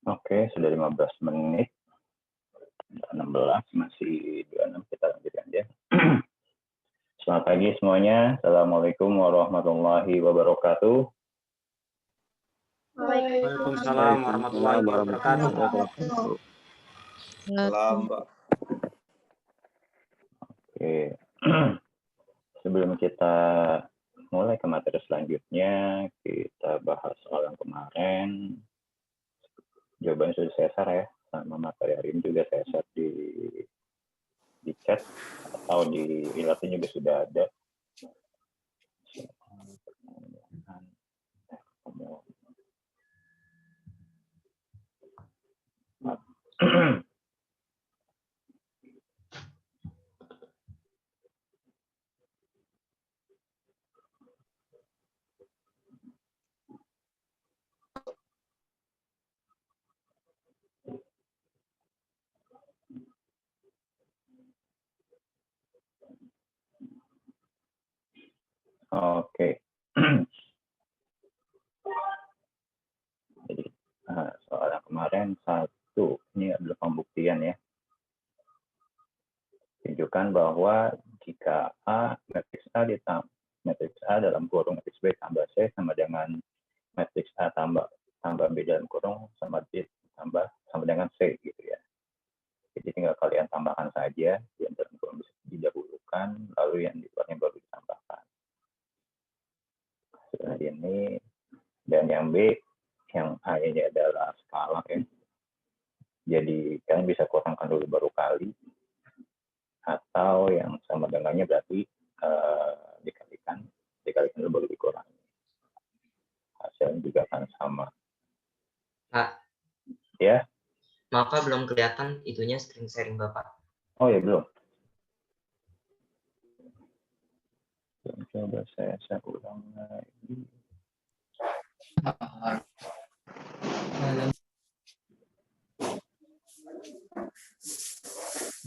Oke, sudah 15 menit. 16, masih 26, kita lanjutkan ya. Selamat pagi semuanya. Assalamualaikum warahmatullahi wabarakatuh. Waalaikumsalam warahmatullahi wabarakatuh. Salam, Pak. Oke. Sebelum kita mulai ke materi selanjutnya, kita bahas soal yang kemarin. Jawabannya sudah saya share ya, sama materi hari ini juga saya share di chat atau di ilatnya juga sudah ada. Oke. Jadi soal yang kemarin satu, ini adalah pembuktian ya. Tunjukkan bahwa jika matriks A dalam kurung matriks B tambah C sama dengan matriks A tambah B dalam kurung sama dengan C gitu ya. Jadi tinggal kalian tambahkan saja, yang dalam kurung bisa didahulukan, lalu yang di luarnya baru ditambahkan. Seperti ini. Dan yang B, yang A ini adalah skala ya. Jadi kalian bisa kurangkan dulu baru kali, atau yang sama dengannya berarti dikalikan dulu baru dikurangi. Hasilnya juga akan sama. Pak. Ya. Maaf Pak, belum kelihatan itunya screen sharing Bapak. Oh ya belum. Coba saya ulang lagi.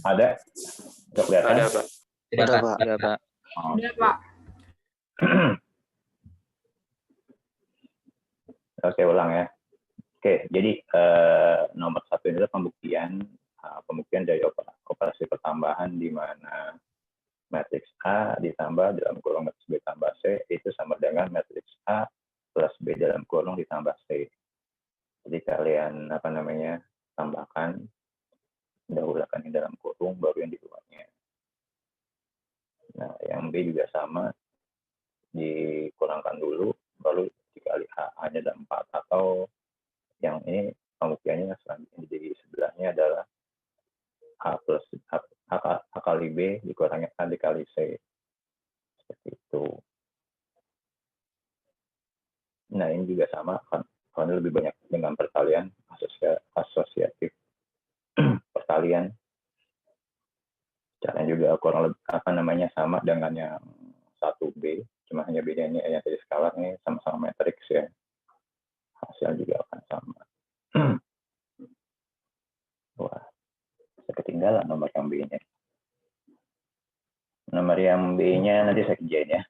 Ada? Sudah kelihatan? Ada, Pak. Tidak, Pak. Ada, Pak. Ada, Pak. Oke, ulang ya. Oke, jadi nomor satu ini adalah pembuktian dari operasi pertambahan di mana matriks A ditambah dalam kurung matriks B tambah C itu sama dengan matriks A plus B dalam kurung ditambah C. Jadi kalian tambahkan, dahulukan yang dalam kurung baru yang di luarnya. Nah, yang B juga sama, dikurangkan dulu baru dikali A-nya ada 4, atau yang ini pembuktiannya selanjutnya di sebelahnya adalah A kali B dikurangi A dikali C. Seperti itu. Nah, ini juga sama, karena lebih banyak dengan perkalian asosiatif perkalian. Caranya juga kurang lebih sama dengan yang 1B, cuma hanya bedanya yang tadi skala ini sama-sama matriks ya. Hasil juga akan sama. Wah, saya ketinggalan nomor yang B-nya. Nomor yang B-nya nanti saya kerjain ya.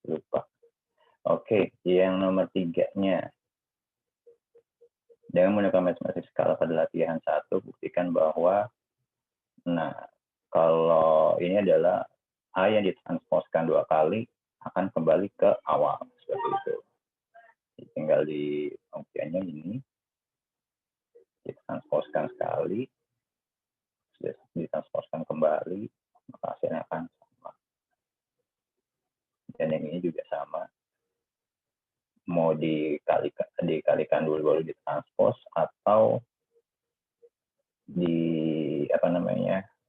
Lupa. Oke, yang nomor 3-nya. Dengan menggunakan matematik skala pada latihan 1, buktikan bahwa, kalau ini adalah A yang ditransposkan 2 kali akan kembali ke awal. Seperti itu. Jadi tinggal di pembuktiannya ini. Ditransposkan sekali. Sudah ditransposkan kembali, maka hasilnya akan sama. Dan yang ini juga sama. Mau dikalikan dulu baru ditranspos, atau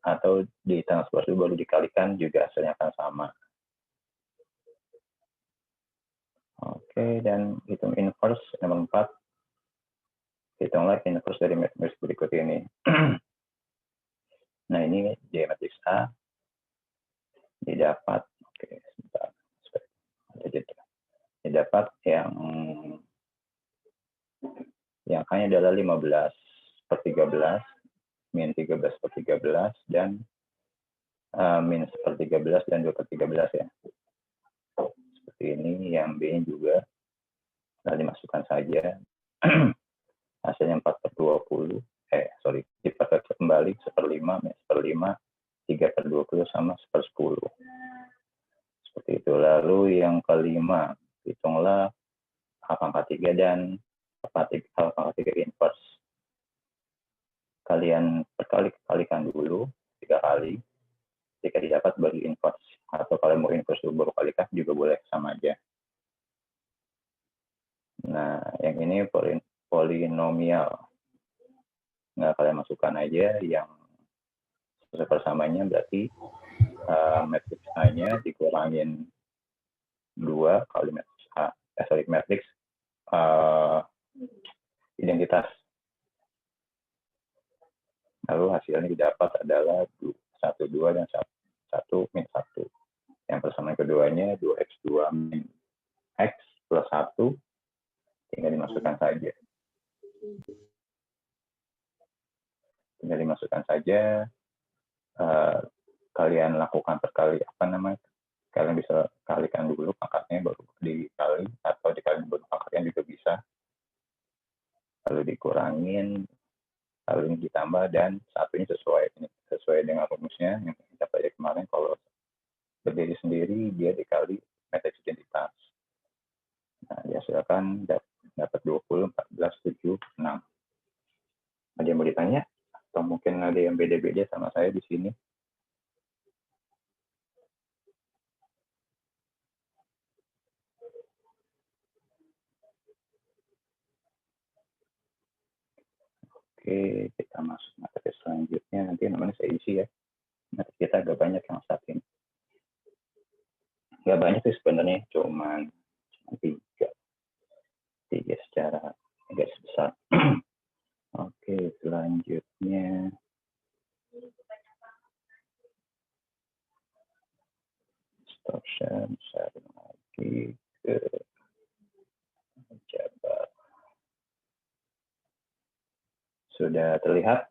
atau ditranspos dulu baru dikalikan juga hasilnya akan sama. Oke, dan hitung inverse nomor 4. Hitunglah inverse dari matriks berikut ini. Nah, ini J matriks A didapat, oke, sebentar. Didapat yang angkanya adalah 15/13, min 13/13, dan min 1/13 dan 2/13 ya. Seperti ini, yang B juga Lalu dimasukkan saja hasilnya 4/20, diperkecil kembali 1/5, 1/5, 3/20 sama 1/10. Seperti itu. Lalu yang kelima, hitunglah alfa pangkat 3 dan alfa pangkat 3 inverse. Kalian kalikan dulu 3 kali. Jika didapat bagi inverse, atau kalau mau inverse dulu baru kalikan juga boleh, sama aja. Nah, yang ini polinomial. Nggak, kalian masukkan aja yang persamanya, berarti matriks A-nya dikurangin 2 kali matriks A. Matriks identitas. Lalu hasilnya didapat adalah 1, 2, dan 1, min 1. Yang persamaan keduanya 2x2 min x plus 1, tinggal dimasukkan saja. Kalian lakukan kalian bisa kalikan dulu pangkatnya baru dikali, atau dikali baru pangkatnya juga bisa. Lalu dikurangin, lalu ini ditambah, dan satunya sesuai dengan rumusnya yang kita pelajari kemarin. Kalau berdiri sendiri dia dikali matriks identitas. Nah, dihasilkan dapat 20, 14, 7, 6. Ada yang mau ditanya? Atau mungkin ada yang beda-beda sama saya di sini? Oke, kita masuk materi selanjutnya. Nanti namanya saya isi ya. Materi kita agak banyak yang saat ini. Nggak banyak sih sebenarnya, cuma 3 secara garis besar. Oke, selanjutnya stop share lagi ke jabar. Sudah terlihat?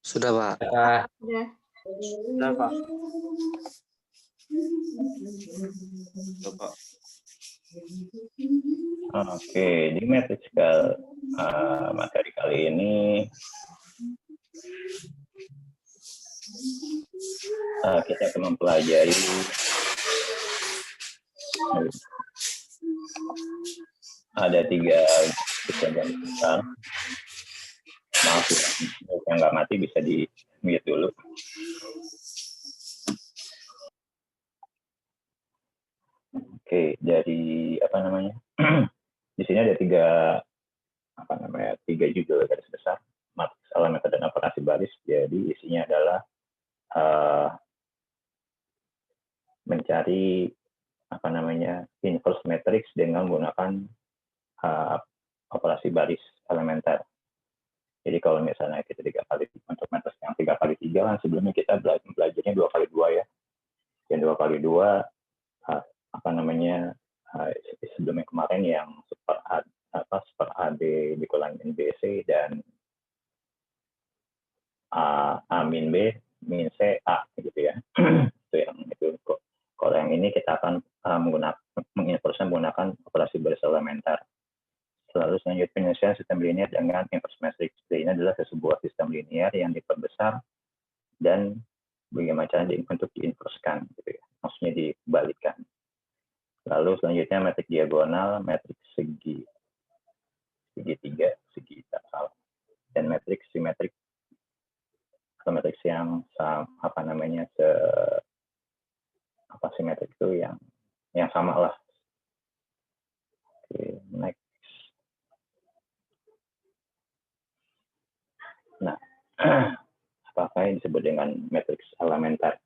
Sudah, Pak. Pak. Sudah, Pak. Oke, di matriks materi kali ini kita akan mempelajari ada 3 sistem garis besar. Maaf ya, yang nggak mati bisa di mute dulu. Oke, dari di sini ada 3 judul garis besar, matriks, elementer, dan operasi baris. Jadi isinya adalah mencari inverse matrix dengan menggunakan operasi baris elementer. Jadi kalau misalnya kita 3 kali untuk matriks yang 3x3 kan sebelumnya kita belajarnya 2x2 ya. Yang 2x2 sebelumnya kemarin yang super AB dikurangin BC dan A min B min C A gitu ya. itu. Kalau yang ini kita akan menggunakan operasi baris elementer. Lalu selanjutnya penyelesaian sistem linear dengan inverse matrix. Ini adalah sebuah sistem linear yang diperbesar dan bagaimana caranya untuk diinverskan, gitu ya. Maksudnya dibalikkan. Lalu selanjutnya matriks diagonal, matriks segitiga, dan matriks simetrik atau matriks yang simetrik itu yang sama lah. Oke, next. Nah, apa yang disebut dengan matriks elementer?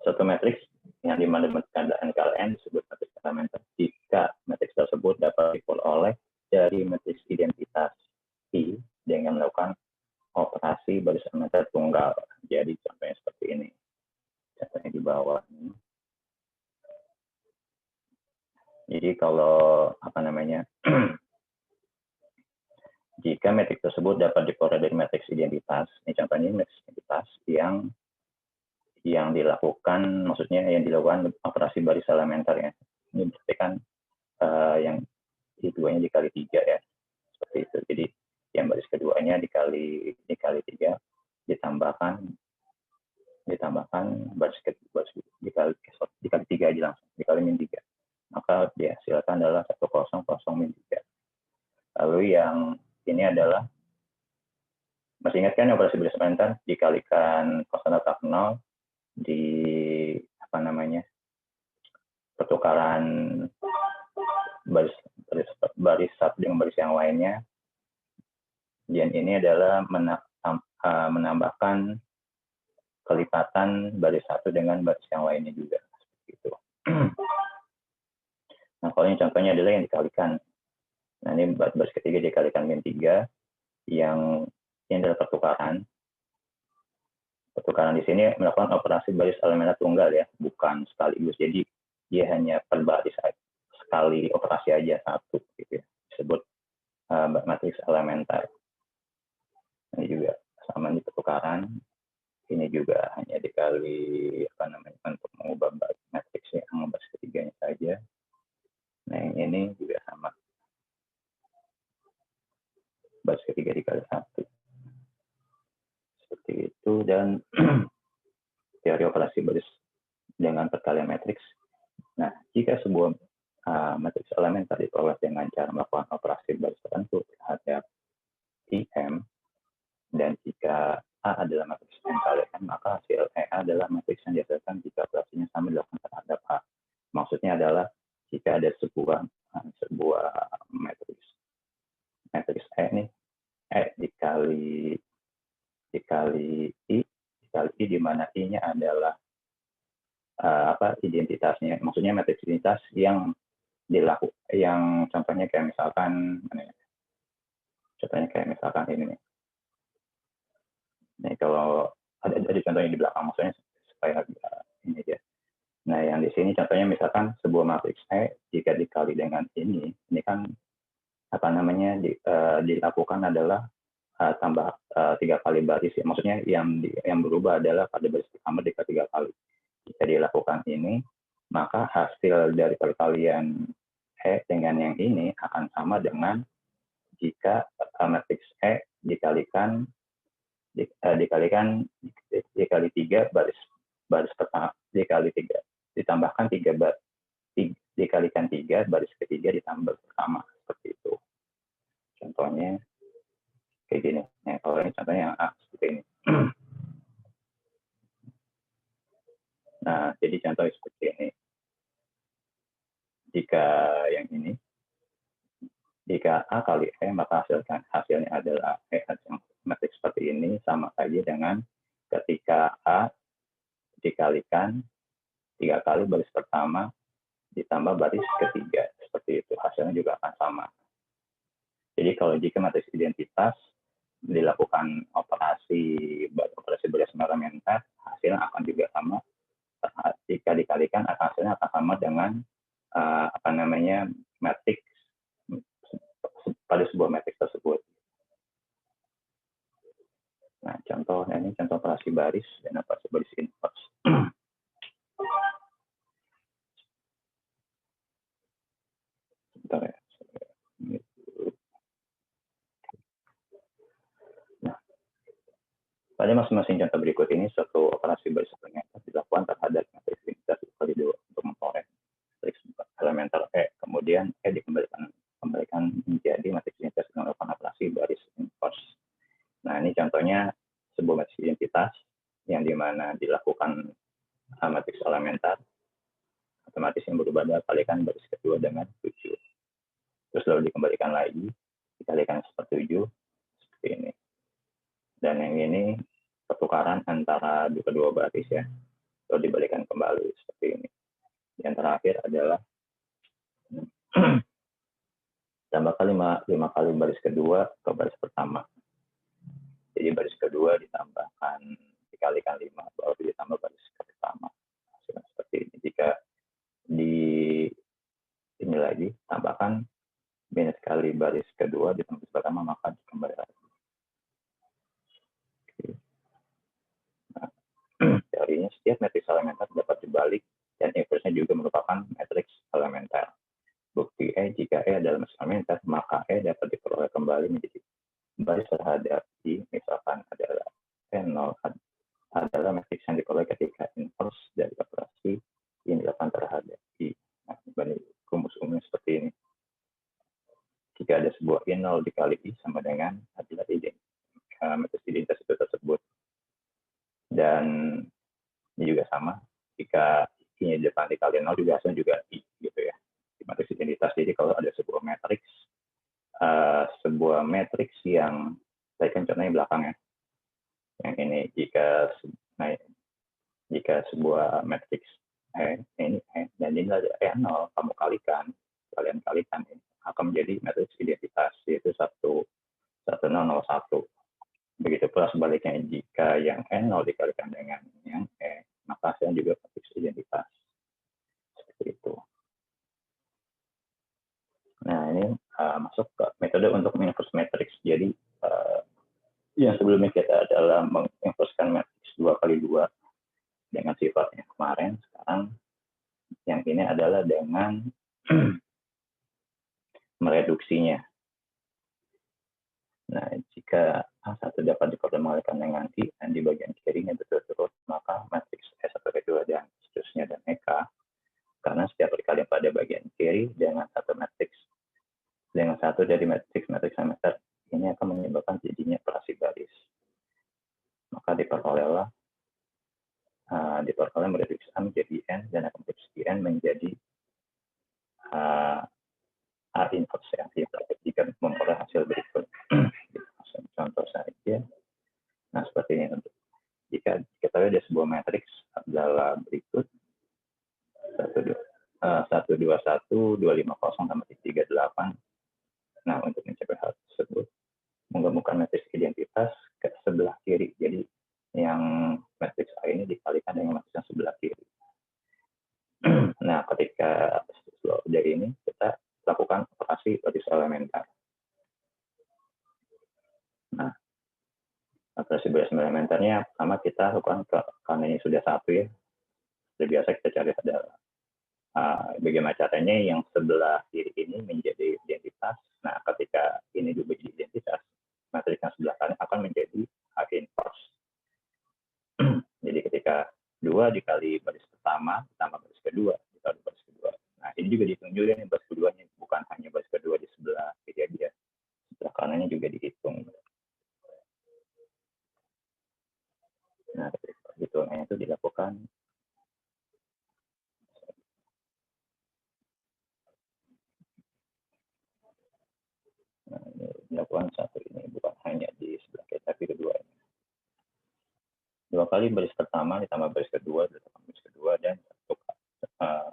Suatu matriks yang dimana tandaan kalian disebut matriks elementer jika matriks tersebut dapat diperoleh dari matriks identitas I dengan melakukan operasi baris elementer tunggal. Jadi contohnya seperti ini. Contohnya di bawah ini. Jadi kalau jika matriks tersebut dapat diperoleh dari matriks identitas, ini contohnya matriks identitas yang dilakukan, maksudnya yang dilakukan operasi baris elementer ya. Ini berarti kan yang keduanya dikali 3 ya, seperti itu. Jadi yang baris keduanya dikali 3 ditambahkan baris dikali 3 aja langsung, dikali min 3. Maka dihasilkan adalah 100 min 3. Lalu yang ini adalah, masih ingat kan operasi baris elementer dikalikan cos letak 0 di pertukaran baris satu dengan baris yang lainnya. Dan ini adalah menambahkan kelipatan baris satu dengan baris yang lainnya juga, seperti itu. Nah, kalau ini contohnya adalah yang dikalikan. Nah, ini baris ketiga dikalikan min 3, yang ini adalah pertukaran. Pertukaran di sini melakukan operasi baris elementer tunggal ya, bukan sekaligus. Jadi dia hanya per baris sekali operasi aja, satu gitu ya. Disebut matriks elementer. Ini juga sama di pertukaran. Ini juga hanya dikali untuk mengubah matriks yang baris ketiganya saja. Nah, yang ini juga sama. Baris ketiga dikali 1. Seperti itu. Dan teori operasi baris dengan perkalian matriks. Nah, jika sebuah matriks elementer diperoleh dengan cara melakukan operasi baris tertentu terhadap IM, dan jika A adalah matriks M kali M, maka hasil EA adalah matriks yang dihasilkan jika operasinya sama dilakukan terhadap A. Maksudnya adalah jika ada sebuah matriks E nih, E dikali I di mana I-nya adalah identitasnya, maksudnya matriks identitas yang contohnya kayak misalkan ini nih. Nah, kalau ada contohnya di belakang, maksudnya supaya ini dia. Nah, yang di sini contohnya misalkan sebuah matriks E jika dikali dengan ini kan dilakukan adalah tambah 3 kali baris ya. Maksudnya yang berubah adalah pada baris pertama dikali 3 kali. Jika dilakukan ini, maka hasil dari perkalian E dengan yang ini akan sama dengan jika matriks E dikalikan 3 baris pertama dikali 3 ditambahkan 3 dikalikan 3 baris ketiga ditambah pertama, seperti itu. Contohnya kayak gini. Nah, kalau ini contohnya yang A seperti ini. Nah, jadi contohnya seperti ini. Jika A kali E, maka hasilnya adalah E yang matriks seperti ini, sama saja dengan ketika A dikalikan 3 kali baris pertama ditambah baris ketiga, seperti itu. Hasilnya juga akan sama. Jadi kalau jika matriks identitas dilakukan operasi baris elementer, hasilnya akan juga sama. Jika dikalikan, hasilnya akan sama dengan matriks pada sebuah matriks tersebut. Nah, ini contoh operasi baris dan operasi baris inverse. Sebentar ya. Nah, pada masing-masing contoh berikut ini, suatu operasi baris elementer dilakukan terhadap matriks identitas dikali 2 untuk memperoleh matriks elementer E. Kemudian E dikembalikan menjadi matriks identitas dengan melakukan operasi baris inverse. Nah, ini contohnya sebuah matriks identitas yang dimana dilakukan matriks elementer, otomatis yang berubah adalah kalikan baris kedua dengan 7. Terus lalu dikembalikan lagi, dikalikan 7, seperti ini. Dan yang ini pertukaran antara kedua baris ya, lalu dibalikan kembali seperti ini. Yang terakhir adalah tambahkan 5 kali baris kedua ke baris pertama. Jadi baris kedua dikalikan 5, baru ditambah baris pertama. Hasilnya seperti ini. Jika ini lagi, tambahkan minus kali baris kedua ditambah baris pertama, maka kembali lagi. Nah, teorinya setiap matriksnya juga merupakan matriks elementer. Bukti E, jika E adalah matriks elementer, maka E dapat diperoleh kembali menjadi baris terhadap I, misalkan adalah E0 adalah matriks yang diperoleh ketika inverse dari operasi yang dilakukan terhadap I. Nah, rumus umumnya seperti ini. Jika ada sebuah I0 dikali I sama dengan adalah matriks identitas itu tersebut. Dan ini juga sama, jika I-nya di depan dikali 0 juga hasilnya juga I, gitu ya. Di matriks identitas, jadi kalau ada sebuah matriks yang, saya kan contohnya belakang ya, yang ini jika sebuah matriks ini dan ini ada E0, kalian kalikan ini akan menjadi matriks identitas, yaitu 1, 1, 0, 0, 1. Begitu pula sebaliknya, jika yang N0 dikalikan dengan yang E, maka hasilnya juga matriks identitas. Seperti itu. Nah, ini masuk ke metode untuk menginverse matriks. Jadi, yang sebelumnya kita adalah menginversekan matriks 2x2 dengan sifatnya kemarin. Sekarang, yang ini adalah dengan mereduksinya. Nah, jika A1 dapat dipertemukan dengan I dan di bagian kirinya berturut-turut, maka matriks E1, E2, dan seterusnya, dan EK, karena setiap perkalian pada bagian kiri dengan satu dari matriks elementer, ini akan menyebabkan jadinya operasi baris. Maka diperoleh mereduksi A menjadi N, dan akan mereduksi N menjadi A inverse, ya, jika memperoleh hasil berikut. Contoh saja. Nah, seperti ini. Jika kita lihat ada sebuah matriks adalah berikut 1, 2, 1, 2, 5, 0, sama 3, 8. Nah, untuk mencapai hal tersebut, menggabungkan matriks identitas ke sebelah kiri. Jadi, yang matriks A ini dikalikan dengan matriks yang sebelah kiri. Nah, ketika dari ini, kita lakukan operasi baris elementer. Nah, operasi baris elementernya pertama kita lakukan karena ini sudah 1 ya. Seperti biasa kita cari adalah bagaimana caranya yang sebelah kiri ini menjadi identitas. Nah, ketika ini juga menjadi identitas, matriks yang sebelah kanan akan menjadi A inverse. Jadi ketika 2 dikali baris pertama ditambah baris kedua dikali baris kedua. Nah, ini juga dihitung juga nih baris keduanya, bukan hanya baris kedua di sebelah kiri aja. Sebelah kanannya juga dihitung. Nah, hitungannya itu dilakukan dilakukan satu ini, bukan hanya di sebelah kiri tapi keduanya. 2 kali baris pertama ditambah baris kedua ditambah baris kedua, dan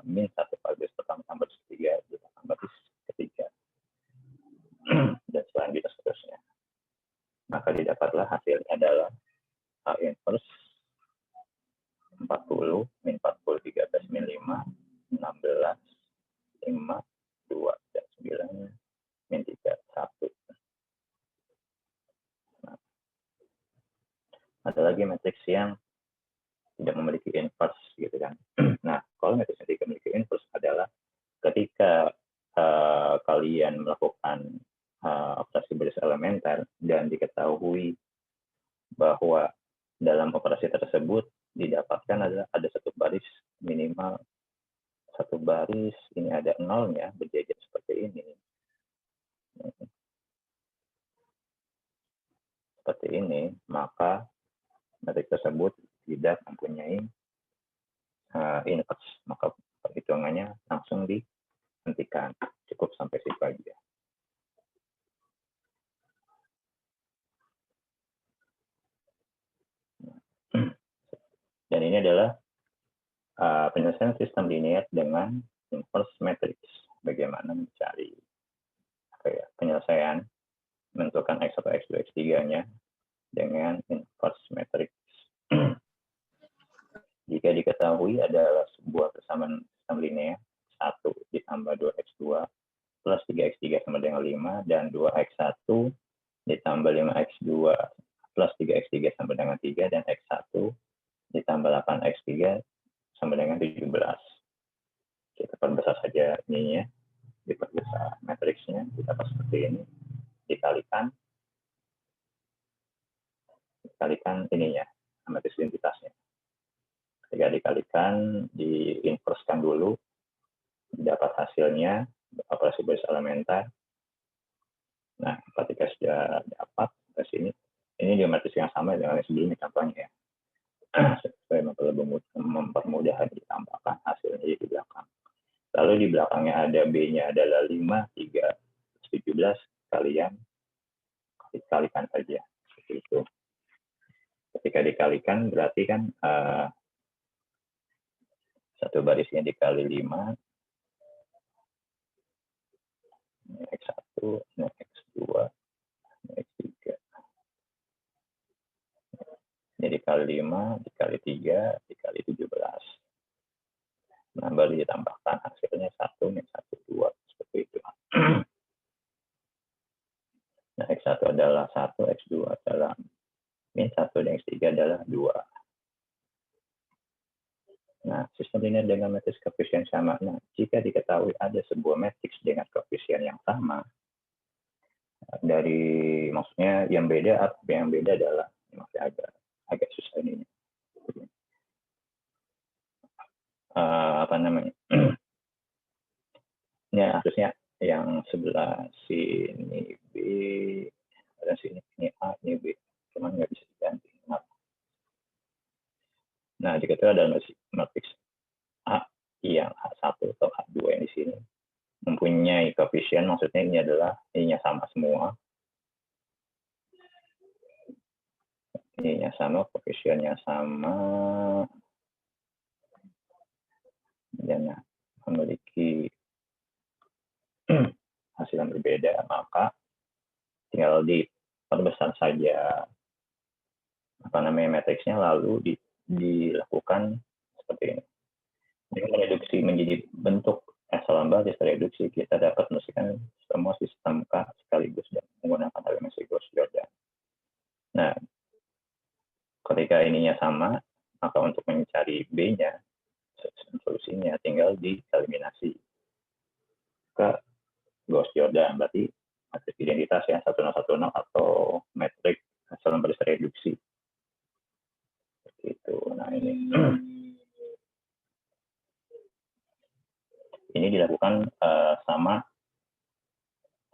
min 1 kali baris pertama tambah baris ketiga ditambah baris ketiga, dan seterusnya. Maka didapatlah hasilnya adalah A inverse 40 min 40 13 min 5 16 5 2 dan 9 min 3 1. Nah, ada lagi matriks yang tidak memiliki inverse, gitu kan. Nah, kalau matriks yang tidak memiliki inverse adalah ketika kalian melakukan operasi baris elementer dan diketahui bahwa dalam operasi tersebut didapatkan ada satu baris, minimal satu baris, ini ada nolnya berjajar seperti ini. Seperti ini, maka matriks tersebut tidak mempunyai inverse, maka perhitungannya langsung dihentikan, cukup sampai situ aja. Dan ini adalah penyelesaian sistem linear dengan inverse matrix. Bagaimana mencari penyelesaian menentukan X1, X2, X3-nya dengan inverse matrix. Jika diketahui adalah sebuah persamaan sistem linear 1 ditambah 2X2 plus 3X3 sama dengan 5, dan 2X1 ditambah 5X2 plus 3X3 sama dengan 3, dan X1 ditambah 8X3 sama dengan 17. Kita perbesar saja ininya, diperbesar matriksnya, kita seperti ini, dikalikan ininya, matriks identitasnya. Ketika dikalikan, diinverskan dulu, dapat hasilnya, operasi baris elementar. Nah, ketika sudah dapat ke sini, ini di matris yang sama dengan yang sebelumnya contohnya ya. Supaya mempermudah ditambahkan hasilnya di belakang. Lalu di belakangnya ada B-nya adalah 5, 3, 17, kalian dikalikan saja. Seperti itu. Ketika dikalikan berarti kan satu barisnya dikali 5, ini X1, ini X2, ini X3. Ini dikali 5, dikali 3, dikali 17. Nah, baru ditambahkan hasilnya 1, min 1, 2. Seperti itu. Nah, X1 adalah 1, X2 adalah min 1, dan X3 adalah 2. Nah, sistem linear dengan matriks koefisien sama. Nah, jika diketahui ada sebuah matriks dengan koefisien yang sama, maksudnya yang beda adalah masih agak susah ini. Apa namanya? Ya, harusnya yang sebelah sini B, dan sini ini A, ini B. Cuman nggak bisa diganti. Nah, jika itu ada matriks A yang H1 atau H2 yang di sini mempunyai koefisien, maksudnya ini adalah ininya sama semua. Ininya sama, koefisiennya sama, dan memiliki hasil yang berbeda, maka tinggal diperbesar saja matriksnya, lalu dilakukan seperti ini. Dengan reduksi menjadi bentuk epsilon basis reduksi, kita dapat menuliskan semua sistem K sekaligus dan menggunakan elemen Gauss-Jordan. Nah, ketika ininya sama, maka untuk mencari B-nya, solusinya tinggal dieliminasi ke Gauss-Jordan, berarti matrik identitas ya 1010 atau metrik epsilon baris reduksi. Seperti itu. Nah, ini dilakukan sama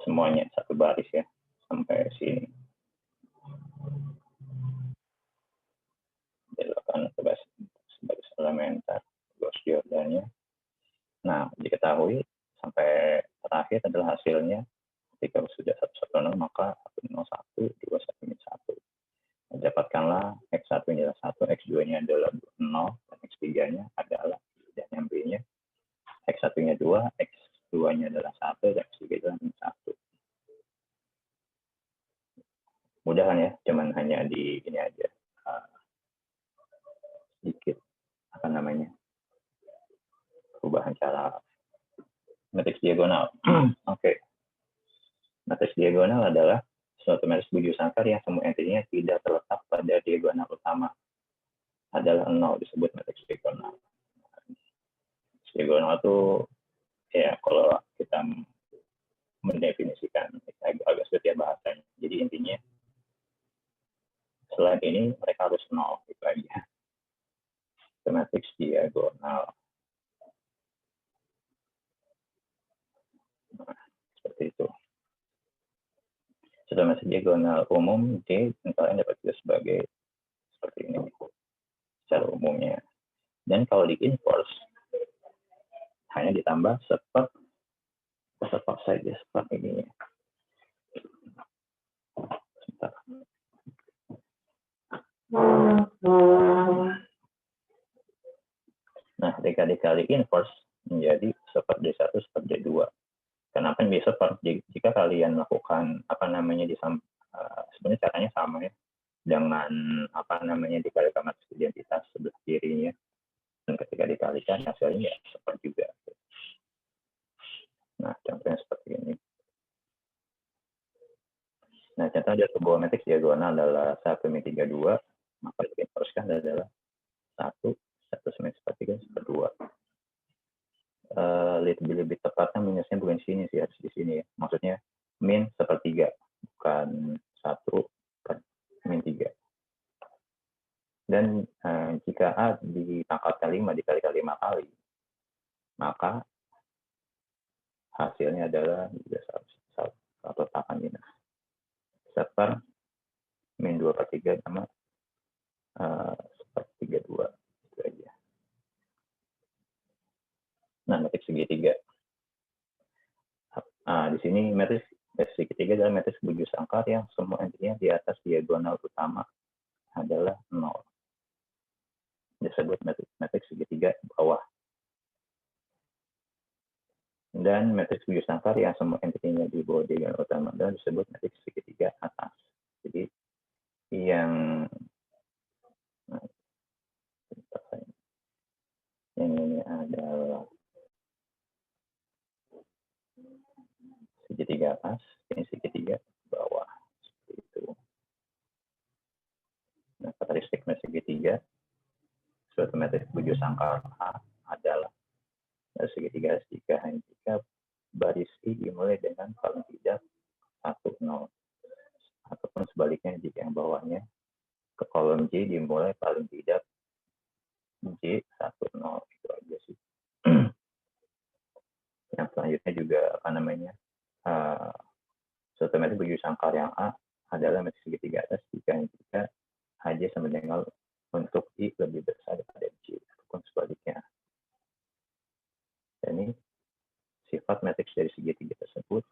semuanya satu baris ya sampai sini. Dilakukan sebagai elementar Gauss-Jordan-nya. Nah, diketahui sampai terakhir adalah hasilnya. Ketika sudah 110, maka 101, 21, 1. Dapatkanlah X1-nya adalah 1, X2-nya adalah 0, dan X3-nya adalah dan yang B-nya. X1-nya 2, X2-nya adalah 1, dan X3 adalah 1. Mudah kan ya, cuman hanya di ini aja. Sedikit, perubahan cara matriks diagonal. Oke. Matriks diagonal adalah suatu matriks Bujur Sangkar yang semua entitasnya tidak terletak pada diagonal utama. Adalah 0, disebut matriks diagonal. Matriks diagonal itu ya kalau kita mendefinisikan agak sulit ya bahasanya. Jadi intinya selain ini mereka harus 0 gitu aja. Matriks diagonal. Nah, seperti itu. Sudah matriks diagonal umum D kalian dapat juga sebagai seperti ini secara umumnya. Dan kalau di inverse hanya ditambah seperti saja seperti ini. Sebentar. Nah, ketika dikali inverse menjadi seperti D1 seperti D2. Kenapa bisa seperti jika kalian lakukan sebenarnya caranya sama ya dengan dikalikan matriks identitas sebelah kirinya, dan ketika dikalikan hasilnya ya seperti juga. Nah, contohnya seperti ini. Nah, contoh dari sebuah matriks diagonal adalah 1 min 3 2, maka diinverskan adalah 1 min 3 2. lebih tepatnya minusnya bukan di sini sih, harus di sini ya. Maksudnya min 1/3, bukan 1/-3. Dan jika A dipangkatkan 5 dikalikan 5 kali, maka hasilnya adalah satu letakkan minus. Seper min 2/3 sama 1/32. Itu aja. Nah, matriks segitiga. Di sini matriks segitiga adalah matriks bujur sangkar yang semua entinya di atas diagonal utama adalah 0. Disebut matriks segitiga bawah. Dan matriks bujur sangkar yang semua entinya di bawah diagonal utama adalah disebut matriks segitiga atas. Jadi yang ini adalah segitiga atas, ini segitiga bawah, seperti itu. Nah, karakteristik segitiga, suatu matriks bujur sangkar A adalah segitiga jika baris I dimulai dengan paling tidak 1, 0. Ataupun sebaliknya jika yang bawahnya ke kolom J dimulai paling tidak J 1, 0. Itu aja sih. Yang selanjutnya juga suatu matriks bujur sangkar yang A adalah matriks segitiga atas jika Hj sama dengan untuk I lebih besar daripada J ataupun sebaliknya. Dan ini sifat matriks dari segitiga tersebut.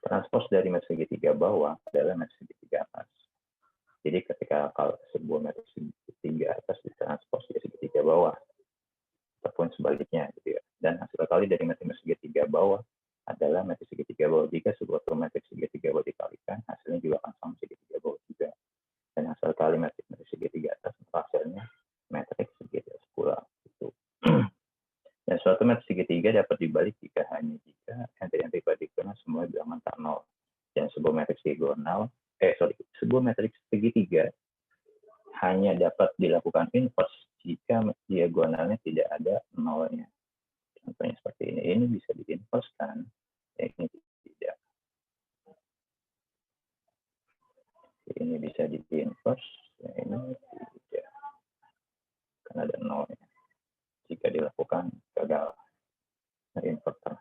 Transpos dari matriks segitiga bawah adalah matriks segitiga atas. Jadi ketika kalau sebuah matriks segitiga atas ditranspos dari segitiga bawah ataupun sebaliknya gitu ya. Dan hasil kali dari matriks segitiga bawah adalah matriks segitiga bawah. Jika sebuah matriks segitiga bawah dikalikan, hasilnya juga akan sama segitiga bawah juga. Dan hasil kali matriks segitiga atas hasilnya matriks segitiga sepulang itu. Dan suatu matriks segitiga dapat dibalik jika enti-enti partikelnya semua bilangan tak 0. Dan sebuah matriks segitiga hanya dapat dilakukan inverse jika diagonalnya tidak ada nolnya. Contohnya seperti ini. Ini bisa di-inverse kan? Ini tidak. Ini bisa di-inverse. Ini tidak. Karena ada nolnya. Jika dilakukan gagal inverter.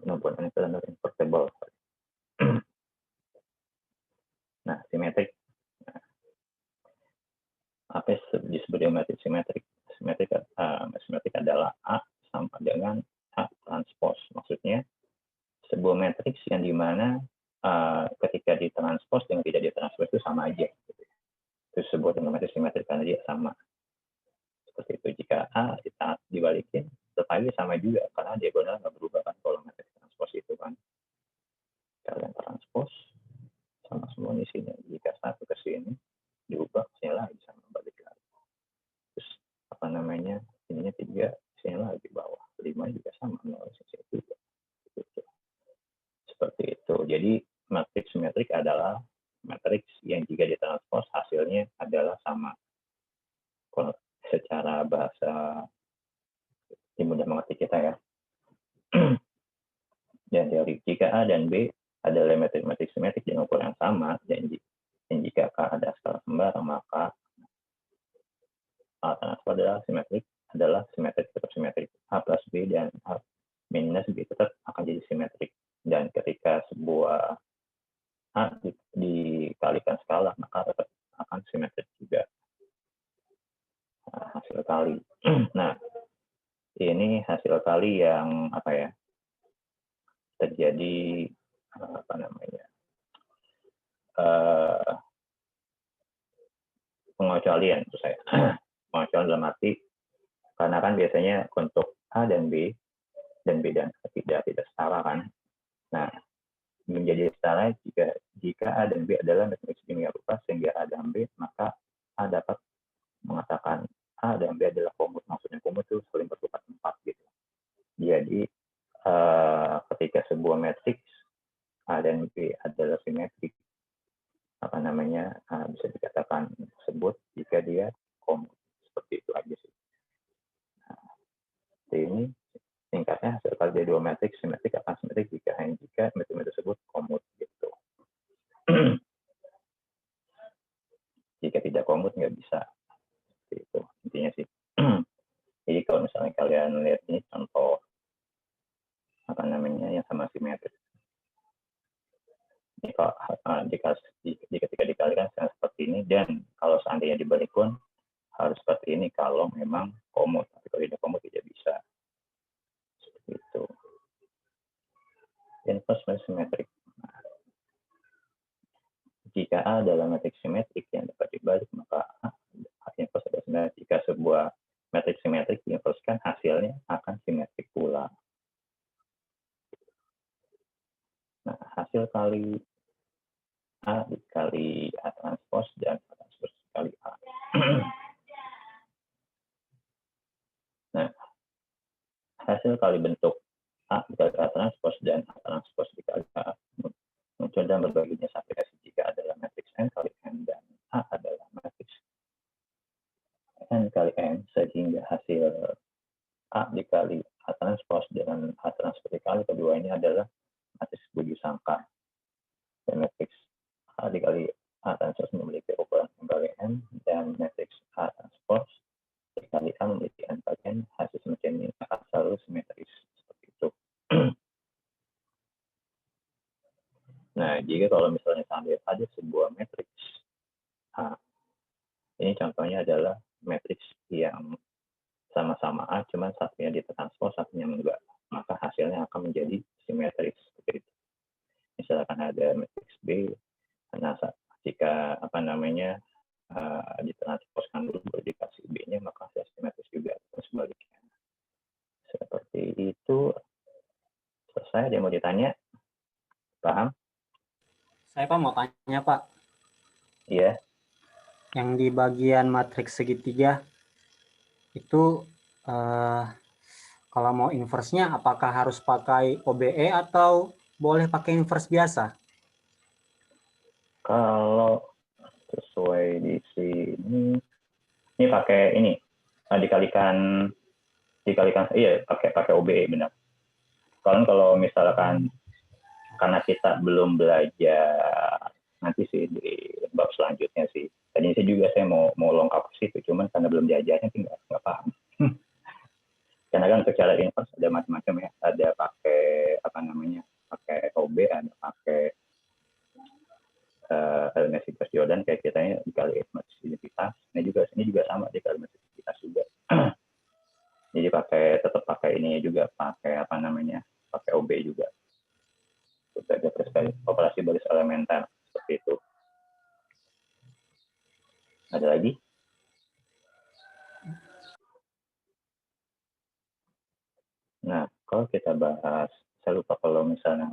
Non-invertible. Nah, simetrik. Apa disebut matriks simetrik? Simetrik adalah A sama dengan A transpos. Maksudnya sebuah matriks yang dimana ketika ditranspos dengan tidak ditranspos itu sama aja. Itu sebuah matriks simetrik karena dia sama. Seperti itu. Jika A dibalikin, tetap aja sama juga karena diagonal nggak berubah kan kalau matriks transpos itu kan. Kalian transpos sama semua di sini. Jika satu ke sini diubah, sini lagi sama balik lagi. Terus ininya 3, sini lagi bawah. 5 juga sama, 0 sini juga. Seperti itu. Jadi matriks simetrik adalah matriks yang jika ditranspos hasilnya adalah sama. Kalau secara bahasa yang mudah mengerti kita ya. Dan dari jika A dan B adalah matriks simetrik dengan ukuran yang sama, dan jika K ada skala sembarang, maka A transpos adalah simetrik tetap simetrik. A plus B dan A minus B tetap akan jadi simetrik. Dan ketika sebuah A dikalikan skala, maka tetap akan simetrik juga. Hasil kali. Nah, ini hasil kali yang terjadi pengecualian itu saya. Pengecualian dalam arti karena kan biasanya untuk A dan B dan tidak setara kan. Nah, menjadi setara jika A dan B adalah matriks kimia rupa sehingga A dan B, maka A dapat mengatakan A dan B adalah komut. Maksudnya komut itu saling bertukar tempat gitu. Jadi ketika sebuah matriks A dan B adalah simetrik, bisa dikatakan tersebut jika dia komut. Seperti itu aja sih. ada dua matriks simetrik akan simetrik jika metode tersebut komut gitu. Jika tidak komut nggak bisa. Itu intinya sih. Jadi kalau misalnya kalian lihat ini contoh apa namanya yang sama simetris. Jika ketika dikalikan seperti ini, dan kalau seandainya dibalik pun harus seperti ini kalau memang komut. Tapi kalau tidak komut tidak bisa. Seperti itu. Inverse simetrik. Jika A adalah matriks simetrik yang dapat dibalik, maka A inverse adalah simetrik. Jika sebuah matriks simetrik diinverskan, hasilnya akan simetrik pula. Nah, hasil kali A dikali A transpos dan A transpos dikali A. Nah, hasil kali bentuk A dikali A transpos dan A transpos dikali A muncul dalam berbagai jenis aplikasi jika adalah matriks N kali N dan A adalah matriks N kali N, sehingga hasil A dikali A transpos dan A transpos dikali kedua ini adalah matriks Budi Sangkar. Dan matriks A dikali A transpos memiliki ukuran N kali N, dan matriks A transpos dikali A memiliki N kali N. Hasil semacam ini akan selalu simetris seperti itu. Nah, jika kalau misalnya sampai ada sebuah matriks A, ini contohnya adalah matriks yang sama-sama A, cuman satunya ditranspos, satunya enggak, maka hasilnya akan menjadi simetris seperti itu. Misalkan ada matriks B, nah jika apa namanya ditransposkan dulu baru dikasih B-nya, maka hasil simetris juga, dan sebaliknya. Seperti itu. Selesai, ada yang mau ditanya? Paham? Saya Pak mau tanya Pak. Iya. Yang di bagian matriks segitiga itu kalau mau inverse-nya apakah harus pakai OBE atau boleh pakai inverse biasa? Kalau sesuai di sini, ini pakai ini dikalikan iya pakai OBE benar. Kalau misalkan karena kita belum belajar nanti sih di bab selanjutnya sih. Tadi sih juga saya mau lengkap ke situ, cuman karena belum diajarnya sih nggak paham. Karena kan untuk cara inverse ada macam-macam ya, ada pakai apa namanya, pakai OB, ada pakai eliminasi plus Jordan kayak kita ini dikali matriks identitas. Ini juga sama dikali matriks identitas juga. Jadi tetap pakai ini juga, pakai apa namanya, pakai OB juga. Ada operasi baris elementer seperti itu. Ada lagi? Nah, kalau kita bahas, saya lupa kalau misalnya,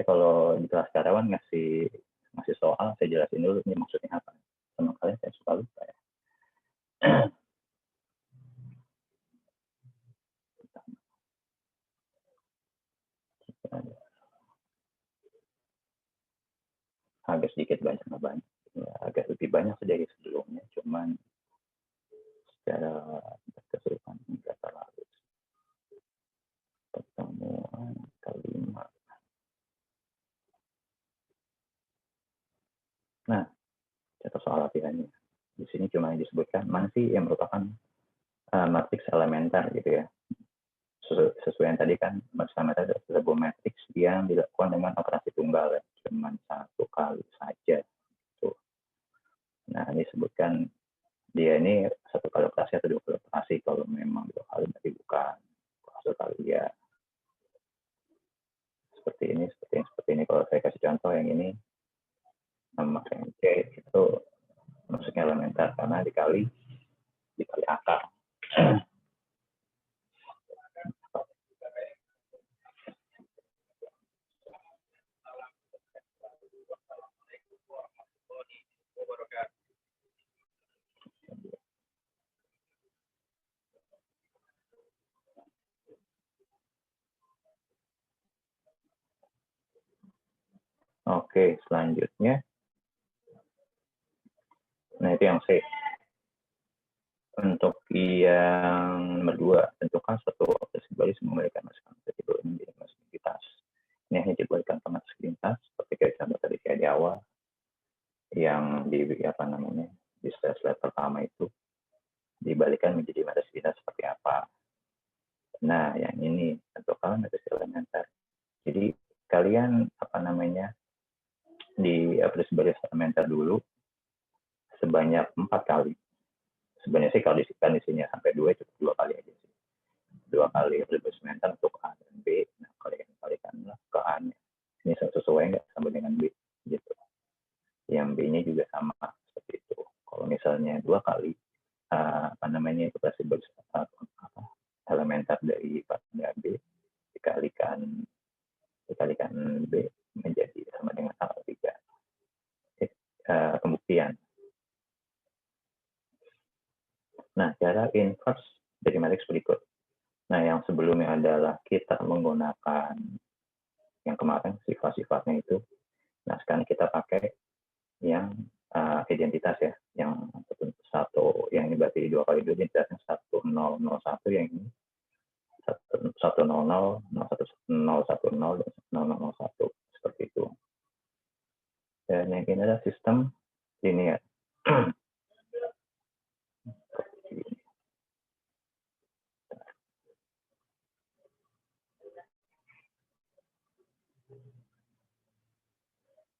kalau di kelas karyawan ngasih soal, saya jelasin dulu ini maksudnya apa. Sama kalian saya suka lupa ya. Agak sedikit banyak, ya, agak lebih banyak dari sebelumnya, cuman secara keseluruhan tidak terlalu. Pertemuan kelima. Nah, contoh soal latihannya. Di sini cuma disebutkan mana sih yang merupakan matriks elementer gitu ya. Sesuai yang tadi kan, matriks elementer adalah sebuah matriks yang dilakukan dengan operasi tunggal ya, cuma satu kali saja. Tuh. Nah, ini disebutkan dia ini satu kali operasi atau dua kali operasi. Kalau memang dua kali berarti bukan. Satu kali ya. Seperti ini. Kalau saya kasih contoh yang ini, nomor yang C itu maksudnya elementer karena dikali akar. Oke, selanjutnya. Nah, itu yang C. Untuk yang nomor 2, tentukan suatu operasi baris memiliki masukan C. seperti apa. Nah, yang ini tentukan matriks elementer. Jadi kalian di aplikasi baris elementer dulu sebanyak 4 kali. Sebenarnya sih kalau kondisinya sampai 2 cukup 2 kali aja sih. 2 kali aplikasi elementer untuk A dan B. Nah, kalian kalikanlah ke A-nya. Ini sesuai nggak sama dengan B gitu. Yang B-nya juga sama seperti itu. Kalau misalnya 2 kali aplikasi baris elementer dari pada B dikalikan B menjadi sama dengan tanggal 3 pembuktian. Nah, cara inverse dari matriks berikut. Nah, yang sebelumnya adalah kita menggunakan yang kemarin sifat-sifatnya itu. Nah, sekarang kita pakai yang identitas ya, yang satu, yang ini berarti 2 kali 2 identitasnya 1001, yang ini 100, 0110, dan 0001 seperti itu. Dan yang ini adalah sistem linear.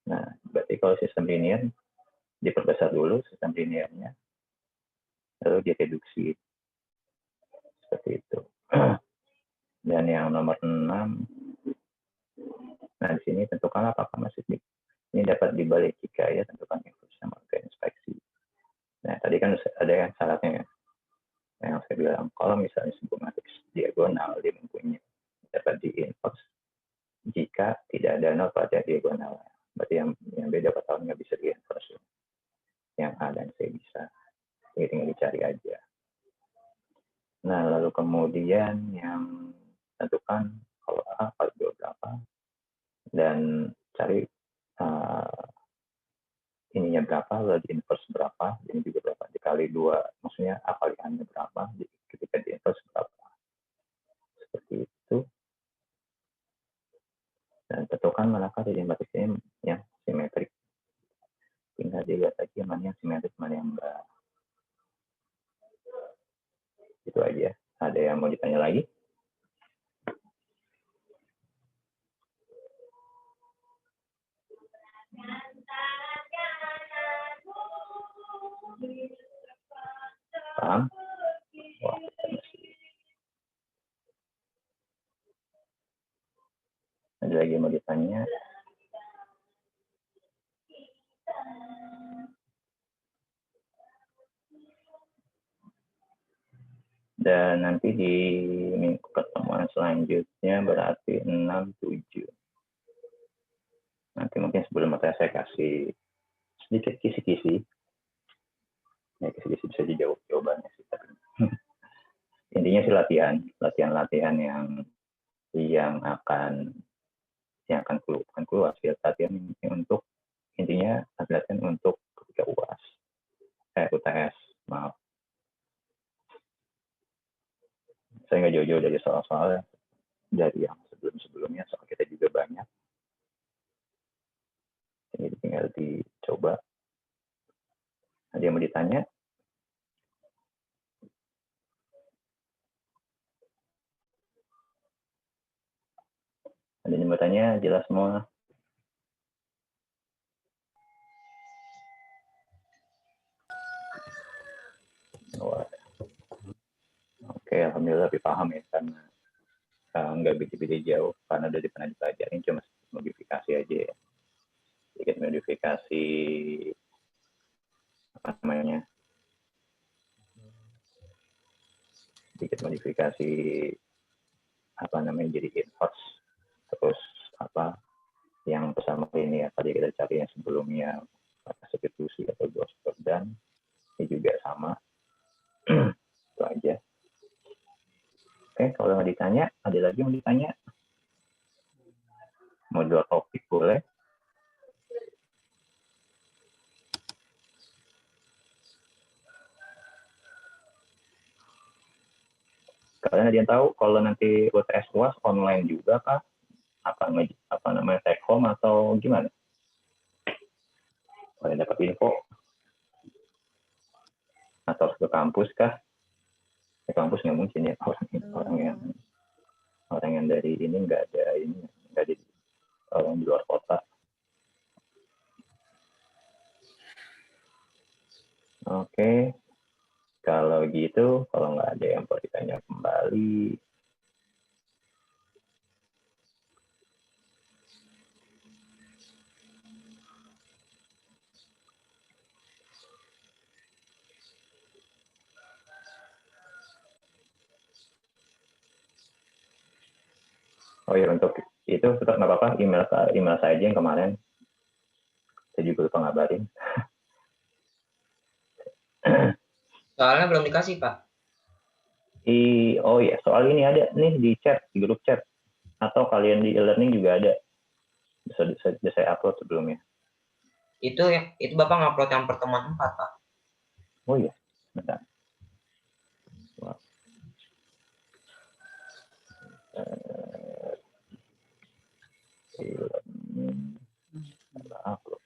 Nah, berarti kalau sistem linear diperbesar dulu sistem linearnya, lalu direduksi seperti itu. Dan yang nomor 6, nah di sini tentukan apakah masih ini dapat dibalik jika ya tentukan inverse sama inspeksi. Nah, tadi kan ada yang syaratnya ya, yang saya bilang kalau misalnya sebuah matriks diagonal dia mempunyai dapat di inverse jika tidak ada nol pada diagonalnya. Berarti yang beda patahnya nggak bisa di inverse. Yang A dan C bisa. Ini tinggal dicari aja. Nah, lalu kemudian yang tentukan kalau A kali 2 berapa, dan cari ininya berapa, lalu di inverse berapa, ini juga berapa, dikali 2, maksudnya A kali A-nya berapa, ketika di inverse berapa. Seperti itu. Dan tentukan manakah dari matriks ini yang simetrik. Tinggal dilihat lagi mana yang simetrik, mana yang enggak. Itu aja. Ada yang mau ditanya lagi? Paham? Wah, ada lagi yang mau ditanya? Dan nanti di minggu pertemuan selanjutnya berarti 6-7. Nanti mungkin sebelum materi saya kasih sedikit kisi-kisi. Ya, kisi-kisi bisa dijawab jawabannya sih. Intinya sih latihan yang akan keluar sih, latihan untuk intinya latihan untuk ketika UTS, maaf. Saya nggak jauh-jauh dari soal-soal dari yang sebelum-sebelumnya, soal kita juga banyak. Ini tinggal dicoba. Ada yang mau ditanya? Ada yang mau tanya? Jelas semua? Oke, alhamdulillah lebih paham ya, karena nggak beda-beda jauh, karena udah pernah dipelajarin, cuma modifikasi aja ya. Sedikit modifikasi jadi inverse, terus yang bersama ini ya, tadi kita cari yang sebelumnya substitusi atau Gauss dan ini juga sama. Itu aja. Oke, kalau nggak ditanya, ada lagi yang mau ditanya? Mau 2 topik boleh? Kalian ada yang tahu kalau nanti UTS UAS online juga kah? Take home atau gimana? Kalian dapat info? Atau ke kampus kah? kampus nggak mungkin ya orang yang dari ini nggak ada ini, nggak di orang di luar kota. Oke, kalau gitu, kalau nggak ada yang perlu ditanya kembali, oh ya untuk itu tetap nggak apa-apa, email saya aja yang kemarin, saya juga lupa ngabarin. Soalnya belum dikasih, Pak. Oh ya, soal ini ada nih di chat, di grup chat, atau kalian di e-learning juga ada, bisa saya upload sebelumnya. Itu Bapak ngupload yang pertemuan 4, Pak. Oh iya, bentar. Wah. E-learning. Upload.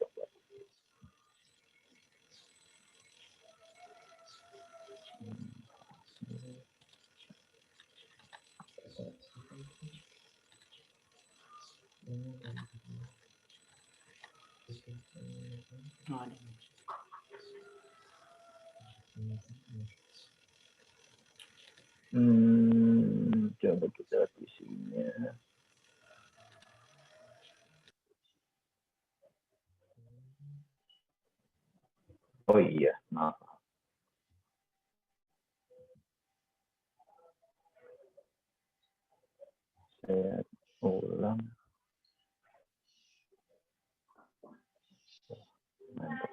Coba kita lihat isinya. Oh iya, maaf. Saya ulang. Mantap.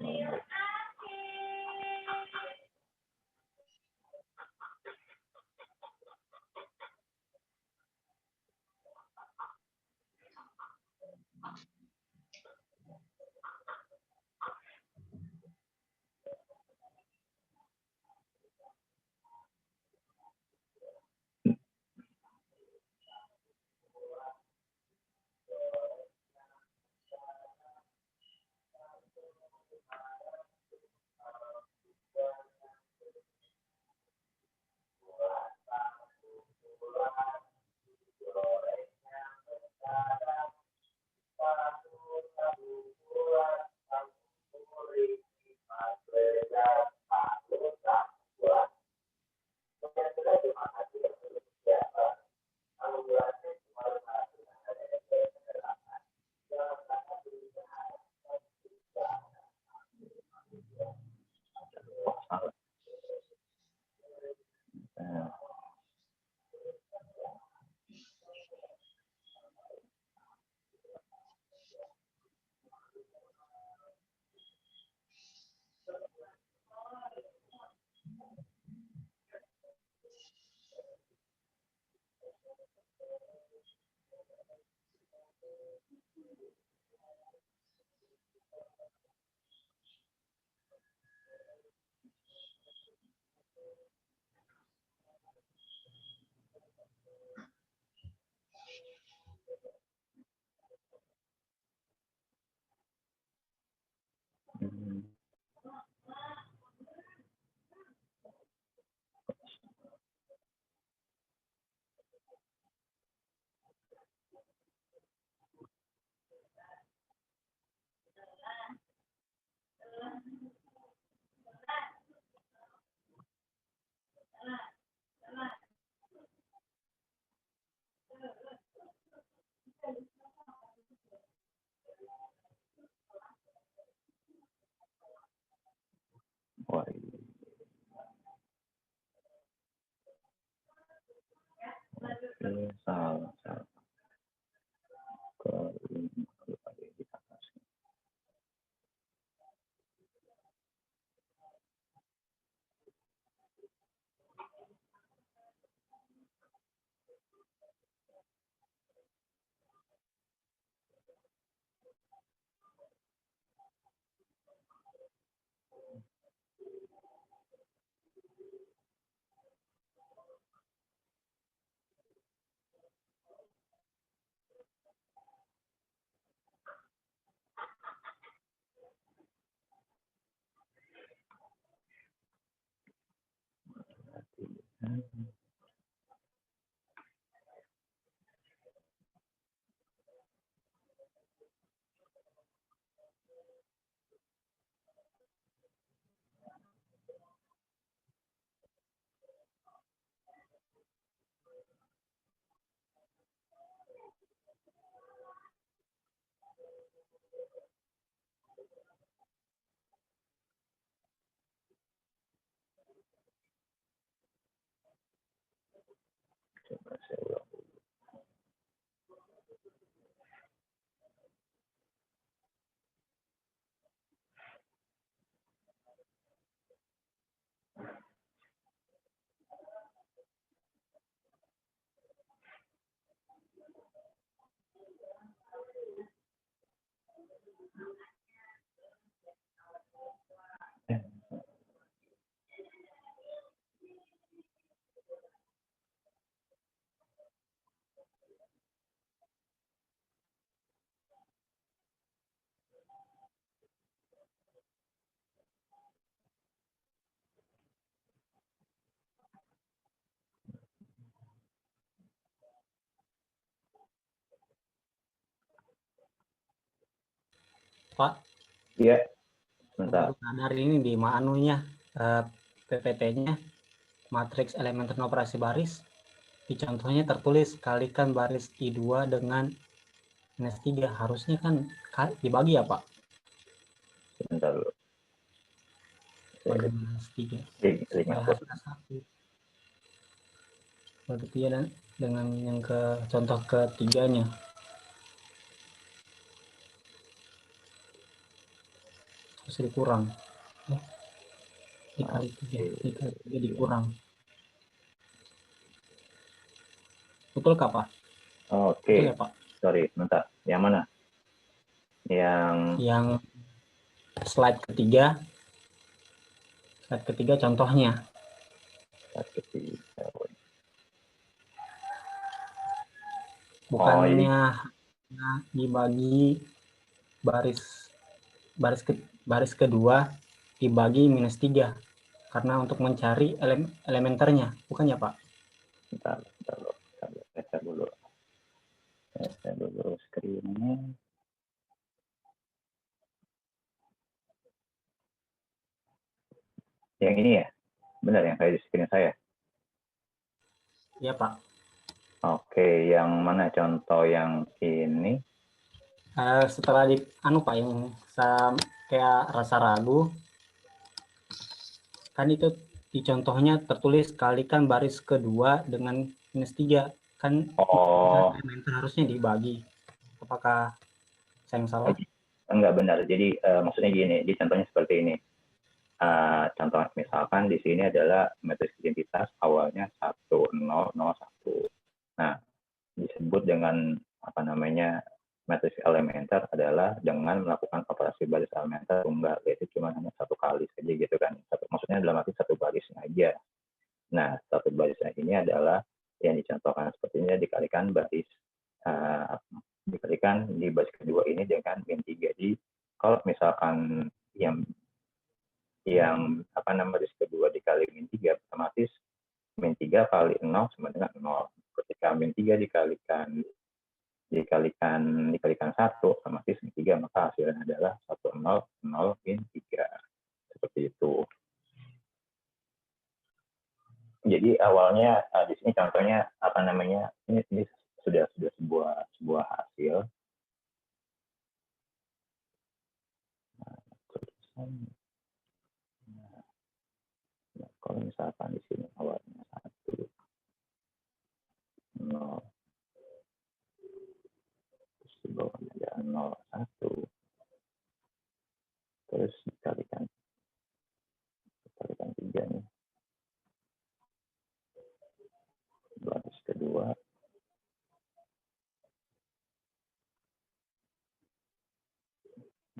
Oh, salah. Wah, ini salah. Di atas. Coba saya ulang. Pak, Iya, baru sebentar. sadar ini di anunya PPT-nya matriks elementer operasi baris. Di contohnya tertulis kalikan baris I2 dengan minus 3. Harusnya kan dibagi ya Pak? Sebentar dulu. Bagi minus 3. Link Supaya aku. hasilnya 1. Berarti ya dengan yang ke contoh ketiganya. Terus dikurang. Dikali 3 dikurang. Betul kah Pak? Oke. Betul ya Pak? Sorry, bentar. Yang mana? Yang slide ketiga. Slide ketiga contohnya. Slide ketiga. Bukannya dibagi baris kedua dibagi minus 3 karena untuk mencari elementernya, bukan ya Pak? Bentar dulu. Saya dulu screen-nya. Yang ini ya? Benar yang kayak di screen saya? Iya Pak. Oke, yang mana contoh yang ini? Setelah Pak yang kayak rasa ragu, kan itu di contohnya tertulis kalikan baris kedua dengan minus 3 kan elementer harusnya dibagi. Apakah saya yang salah? Enggak benar. Jadi maksudnya gini, di contohnya seperti ini. Contoh misalkan di sini adalah matriks identitas awalnya 1 0 0 1. Nah, disebut dengan apa namanya matriks elementer adalah dengan melakukan operasi baris elementer tunggal, yaitu cuma hanya satu kali saja gitu kan. Maksudnya dalam arti satu barisnya aja. Nah, satu barisnya ini adalah yang dicontohkan seperti ini dikalikan baris dikalikan di baris kedua ini dengan min 3. Jadi kalau misalkan yang apa namanya baris kedua dikali min 3 otomatis min 3 kali 0 sama dengan 0. Ketika min 3 dikalikan 1 otomatis min 3 maka hasilnya adalah 1 0 0 min 3. Seperti itu. Jadi awalnya di sini contohnya apa namanya ini sudah sebuah hasil. Nah, kalau misalkan di sini awalnya 1 0 terus di bawahnya ada 0 1 terus dikalikan 3 nih. Baris kedua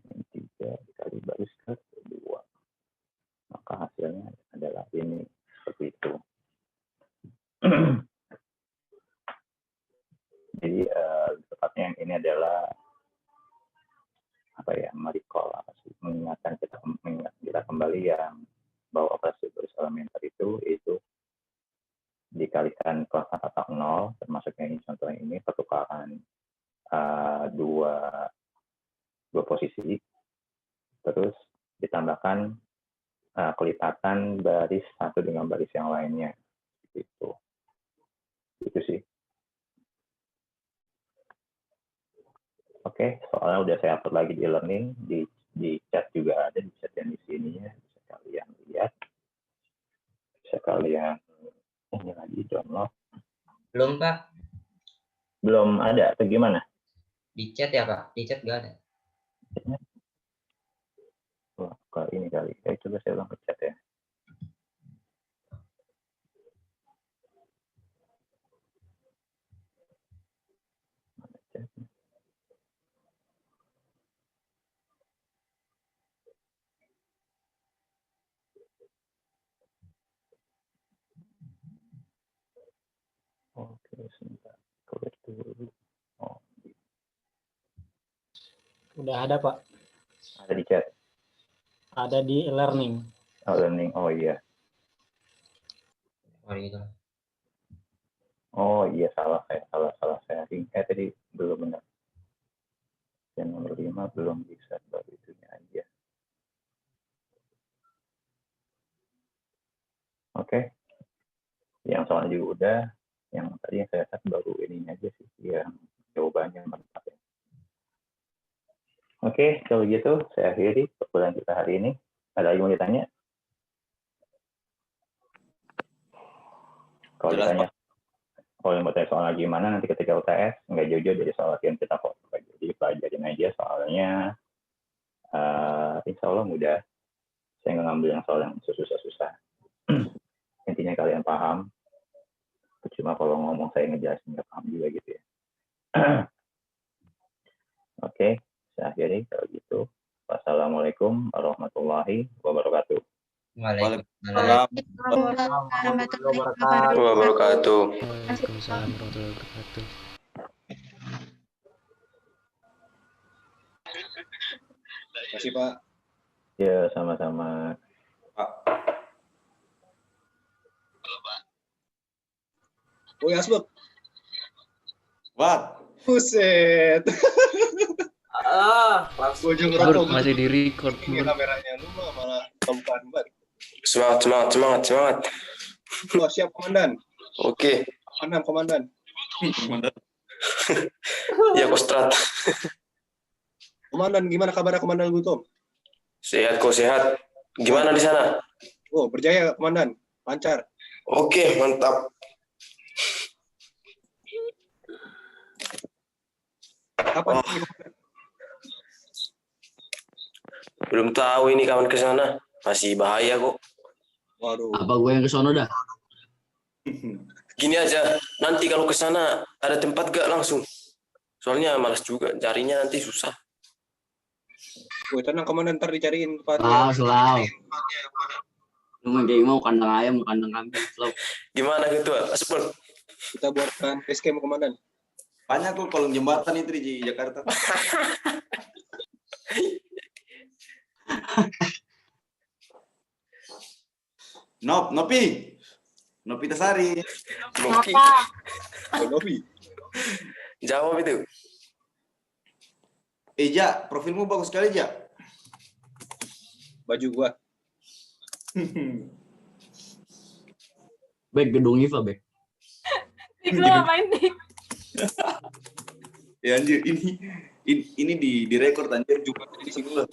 min 3 dikali baris kedua. Maka hasilnya adalah ini seperti itu. Jadi tepatnya yang ini adalah apa ya, merecall mengingatkan kita kembali yang bahwa operasi baris elementer itu dikalikan kotak 0, termasuk yang ini contohnya ini pertukaran dua posisi, terus ditambahkan kelipatan baris satu dengan baris yang lainnya, gitu. Itu sih. Oke, soalnya udah saya upload lagi di e-learning, di chat juga ada, di chat yang di sini ya, bisa kalian lihat, bisa kalian ini lagi download. Belum, Pak. Belum ada atau gimana? Di chat ya, Pak? Di chat nggak ada. Wah, kali ini kali. Coba saya ulang ke chat ya. Mana chatnya? Oke, sebentar. Clear dulu. Oh, Udah ada, Pak. ada di chat. Ada di e-learning. Oh, learning. Oh iya. Oh, gitu. Oh iya, salah sharing. Tadi belum benar. Yang nomor 5 belum bisa, baru itunya aja. Oke. Yang soalnya juga udah. Yang tadi yang saya lihat baru ininya aja sih. Yang jawabannya mantap ya. Oke, kalau gitu saya akhiri perkuliahan kita hari ini. Ada lagi mau ditanya? Kalau Jelas, ditanya, kalau mau tanya soal gimana nanti ketika UTS, nggak jauh-jauh dari soal latihan kita kok. Jadi pelajarin aja soalnya, insya Allah mudah. Saya nggak ngambil yang soal yang susah-susah. Intinya kalian paham. Cuma kalau ngomong saya ngejelasin nggak paham juga gitu ya. Oke, saya akhiri kalau gitu. Wassalamualaikum warahmatullahi wabarakatuh. Waalaikumsalam. Warahmatullahi wabarakatuh. Wabarakatuh. Waalaikumsalam warahmatullahi wabarakatuh. Terima kasih, Pak. Ya, sama-sama. Pak. Oh, Asbuk. What? Buset. Langsung. Ujung Bur, rokok. masih di record. Ini kameranya lu mah malah bukan, Pak. Semangat. Oh, siap, Komandan. Oke. Komandan. Ya, Kostrat. Komandan, gimana kabar Komandan Gutom? Sehat kok, sehat. Gimana di sana? Oh, berjaya, Komandan. Lancar. Oke, mantap. Kapan? Belum tahu ini kawan ke sana. Masih bahaya kok. Waduh. Apa gue yang ke sono dah? Gini aja, nanti kalau ke sana ada tempat gak langsung? Soalnya malas juga, carinya nanti susah. Woi, tenang Komandan, ntar dicariin tempatnya. Selalu. Lu mah kayak mau kandang ayam, kandang kambing. Selalu. Gimana gitu, Aspun? Kita buatkan base camp, Komandan. Banyak kok kolong jembatan itu di Jakarta. Nopi Tasari. Nopi. Jawab itu. Ja, profilmu bagus sekali, Ja. Baju gua. Bek gedung IFA, Bek. Dik, lu ngapain, Dik? Ya anjir, ini di record anjir juga di sini loh.